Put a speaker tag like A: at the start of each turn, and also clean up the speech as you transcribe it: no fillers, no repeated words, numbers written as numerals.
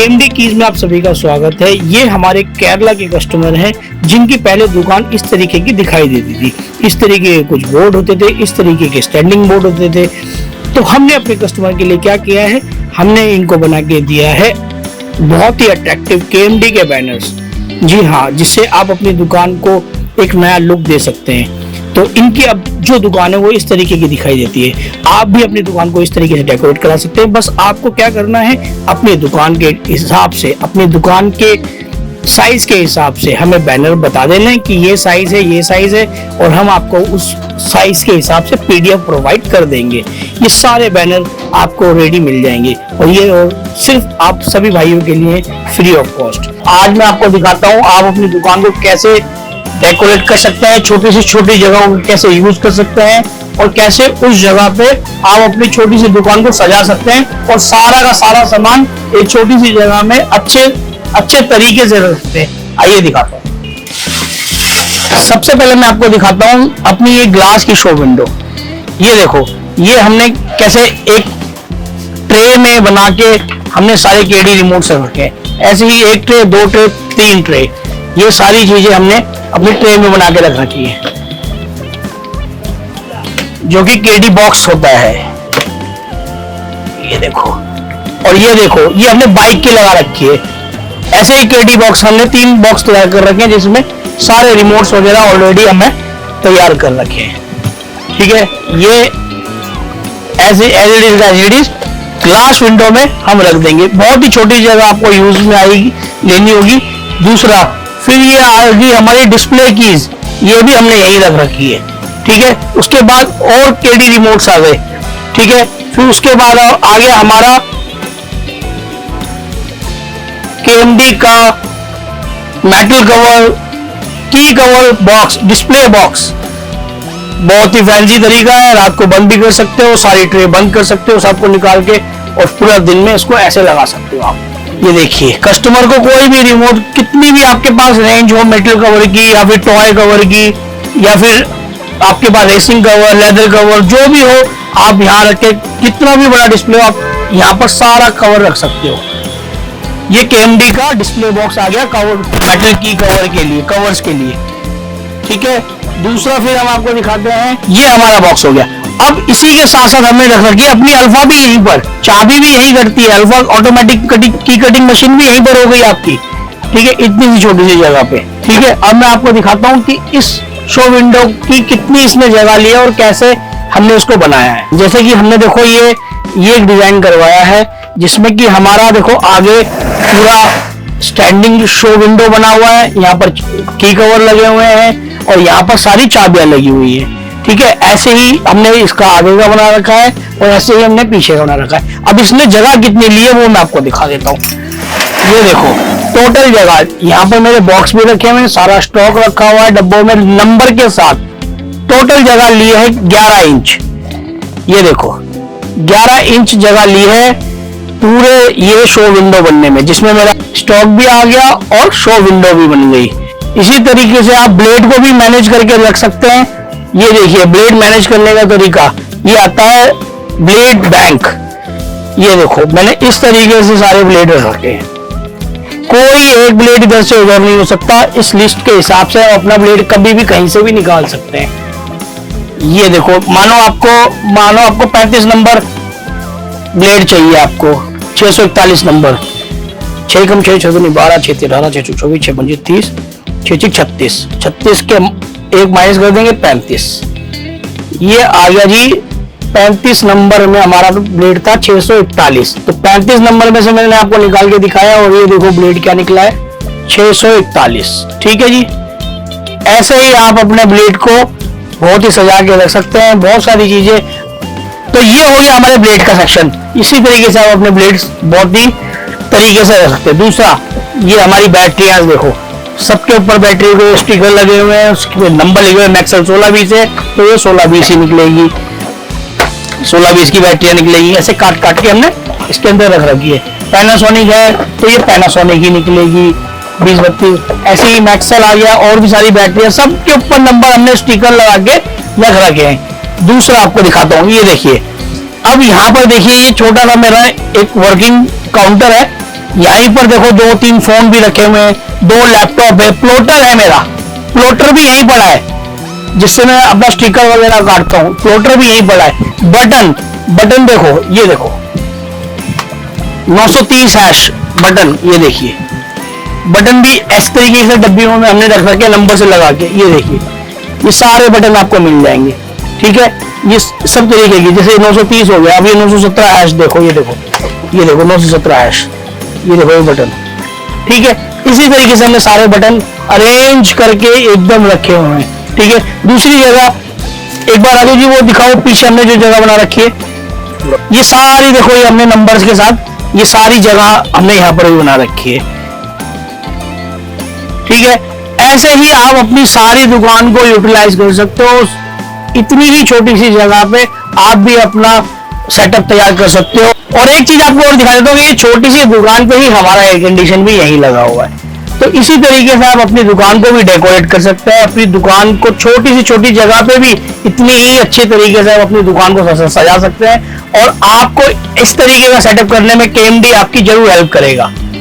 A: केएमडी keys में आप सभी का स्वागत है। ये हमारे केरला के कस्टमर हैं जिनकी पहले दुकान इस तरीके की दिखाई देती थी। इस तरीके के कुछ बोर्ड होते थे, इस तरीके के स्टैंडिंग बोर्ड होते थे। तो हमने अपने कस्टमर के लिए क्या किया है, हमने इनको बना के दिया है बहुत ही अट्रैक्टिव केएमडी के बैनर्स। जी हाँ, जिससे आप अपनी दुकान को एक नया लुक दे सकते हैं। तो इनकी अब जो दुकान है वो इस तरीके की दिखाई देती है। आप भी अपनी दुकान को इस तरीके से डेकोरेट करा सकते हैं। बस आपको क्या करना है, अपनी दुकान के हिसाब से, अपनी दुकान के साइज के हिसाब से हमें बैनर बता देना है कि ये साइज है, ये साइज है, और हम आपको उस साइज के हिसाब से पीडीएफ प्रोवाइड कर देंगे। ये सारे बैनर आपको रेडी मिल जाएंगे और ये सिर्फ आप सभी भाइयों के लिए फ्री ऑफ कॉस्ट। आज मैं आपको दिखाता हूँ आप अपनी दुकान को कैसे डेकोरेट कर सकते हैं, छोटी से छोटी जगहों को कैसे यूज कर सकते हैं और कैसे उस जगह पे आप अपनी छोटी सी दुकान को सजा सकते हैं और सारा का सारा सामान एक छोटी सी जगह में अच्छे तरीके से रख सकते हैं। आइए दिखाता हूँ। सबसे पहले मैं आपको दिखाता हूँ अपनी ये ग्लास की शो विंडो। ये देखो, ये हमने कैसे एक ट्रे में बना के हमने सारे केडी रिमोट से रखे। ऐसे ही एक ट्रे, दो ट्रे, तीन ट्रे, ये सारी चीजें हमने अपनी ट्रे में बना के रख रखी है, जो कि केडी बॉक्स होता है। ये देखो, और ये देखो, ये हमने बाइक की लगा रखी है। ऐसे ही केडी बॉक्स हमने 3 बॉक्स तैयार कर रखे हैं जिसमें सारे रिमोट्स वगैरह ऑलरेडी हमने तैयार कर रखे हैं। ठीक है, ये as it is glass window में हम रख देंगे। बहुत ही छोटी जगह आपको यूज में आएगी, लेनी होगी। दूसरा, फिर ये आएगी हमारी डिस्प्ले कीज, ये भी हमने यही रख रखी है। ठीक है, उसके बाद और केडी रिमोट्स आ गए। ठीक है, फिर उसके बाद आ गया हमारा केएमडी का मेटल कवर, की कवर बॉक्स, डिस्प्ले बॉक्स। बहुत ही फैंसी तरीका है, रात को बंद भी कर सकते हो, सारी ट्रे बंद कर सकते हो सबको निकाल के, और पूरा दिन में इसको ऐसे लगा सकते हो आप। ये देखिए, कस्टमर को कोई भी रिमोट, कितनी भी आपके पास रेंज हो मेटल कवर की या फिर टॉय कवर की या फिर आपके पास रेसिंग कवर, लेदर कवर, जो भी हो, आप यहाँ रख के कितना भी बड़ा डिस्प्ले हो आप यहाँ पर सारा कवर रख सकते हो। ये केएमडी का डिस्प्ले बॉक्स आ गया कवर, मेटल की कवर के लिए, कवर्स के लिए। ठीक है, दूसरा फिर हम आपको दिखाते हैं, ये हमारा बॉक्स हो गया। अब इसी के साथ साथ हमने रख रखी है अपनी अल्फा भी यहीं पर, चाबी भी यहीं करती है, अल्फा ऑटोमेटिक की कटिंग मशीन भी यहीं पर हो गई आपकी। ठीक है, इतनी सी छोटी सी जगह पे। ठीक है, अब मैं आपको दिखाता हूँ कि इस शो विंडो की कितनी इसमें जगह ली है और कैसे हमने उसको बनाया है। जैसे कि हमने देखो ये एक डिजाइन करवाया है जिसमें कि हमारा देखो आगे पूरा स्टैंडिंग शो विंडो बना हुआ है, यहाँ पर की कवर लगे हुए हैं और यहाँ पर सारी चाबियां लगी हुई है। ठीक है, ऐसे ही हमने इसका आगे का बना रखा है और ऐसे ही हमने पीछे का बना रखा है। अब इसमें जगह कितनी ली है वो मैं आपको दिखा देता हूँ। ये देखो, टोटल जगह, यहाँ पर मेरे बॉक्स भी रखे हुए हैं, सारा स्टॉक रखा हुआ है डब्बों में नंबर के साथ। टोटल जगह ली है 11 इंच। ये देखो, 11 इंच जगह ली है पूरे ये शो विंडो बनने में, जिसमें मेरा स्टॉक भी आ गया और शो विंडो भी बन गई। इसी तरीके से आप ब्लेड को भी मैनेज करके रख सकते हैं। ये देखिए, ब्लेड मैनेज करने का तरीका, ये आता है ब्लेड बैंक। ये देखो, मैंने इस तरीके से सारे ब्लेड रख रखे हैं, कोई एक ब्लेड इधर से उधर नहीं हो सकता। इस लिस्ट के हिसाब से आप अपना ब्लेड कभी भी कहीं से भी निकाल सकते हैं। ये देखो, मानो आपको 35 नंबर ब्लेड चाहिए, आपको 641 नंबर, 6 कम 6 6 12 6 13 6 24 6 25 30 6 36 36 के एक माइनस कर देंगे 35। ये आ गया जी 35 नंबर में हमारा ब्लेड था 641। तो 35 नंबर में से मैंने आपको निकाल के दिखाया और ये देखो ब्लेड क्या निकला है, 641। ठीक है जी, ऐसे ही आप अपने ब्लेड को बहुत ही सजा के रख सकते हैं, बहुत सारी चीजें। तो ये हो गया हमारे ब्लेड का सेक्शन। इसी तरीके से आप अपने ब्लेड्स बहुत ही तरीके से रख सकते हैं। दूसरा, ये हमारी बैटरियां देखो, सबके ऊपर बैटरी के स्टिकर लगे हुए हैं, उसके नंबर लिखे हुए हैं, मैक्सल 1620 है तो ये 1620 ही निकलेगी, 1620 की बैटरियां निकलेगी। ऐसे काट के हमने इसके अंदर रख रखी है। पैनासोनिक है तो ये पैनासोनिक ही निकलेगी, 2032। ऐसे ही मैक्सल आ गया, और भी सारी बैटरियां, सबके ऊपर नंबर हमने स्टिकर लगा के रख रखे हैं। दूसरा आपको दिखाता हूँ, ये देखिए, अब यहाँ पर देखिए, ये छोटा सा मेरा एक वर्किंग काउंटर है। यहीं पर देखो 2-3 फोन भी रखे हुए हैं, 2 लैपटॉप है, प्लॉटर है मेरा, प्लॉटर भी यहीं पड़ा है जिससे मैं अपना स्टिकर वगैरह काटता हूँ, प्लॉटर भी यहीं पड़ा है। बटन देखो, ये देखो 930 हैश बटन, ये देखिए बटन भी इस तरीके से डब्बियों में हमने रख रखे नंबर से लगा के, ये देखिए ये सारे बटन आपको मिल जाएंगे। ठीक है, ये सब तरीके की, जैसे 930 हो गया, अब ये 917 हैश देखो, ये देखो 917 हैश, ये देखो ये बटन। ठीक है, इसी तरीके से हमने सारे बटन अरेंज करके एकदम रखे हुए हैं। ठीक है, दूसरी जगह एक बार राजू जी वो दिखाओ, पीछे हमने जो जगह बना रखी है, ये सारी देखो, ये हमने नंबर्स के साथ ये सारी जगह हमने यहाँ पर भी बना रखी है। ठीक है, ऐसे ही आप अपनी सारी दुकान को यूटिलाइज कर सकते हो, इतनी ही छोटी सी जगह पे आप भी अपना सेटअप तैयार कर सकते हो। और एक चीज आपको और दिखा देता हूँ, ये छोटी सी दुकान पे ही हमारा एयर कंडीशन भी यहीं लगा हुआ है। तो इसी तरीके से आप अपनी दुकान को भी डेकोरेट कर सकते हैं, अपनी दुकान को छोटी सी छोटी जगह पे भी इतनी ही अच्छे तरीके से आप अपनी दुकान को सजा सकते हैं। और आपको इस तरीके का सेटअप करने में KMD आपकी जरूर हेल्प करेगा।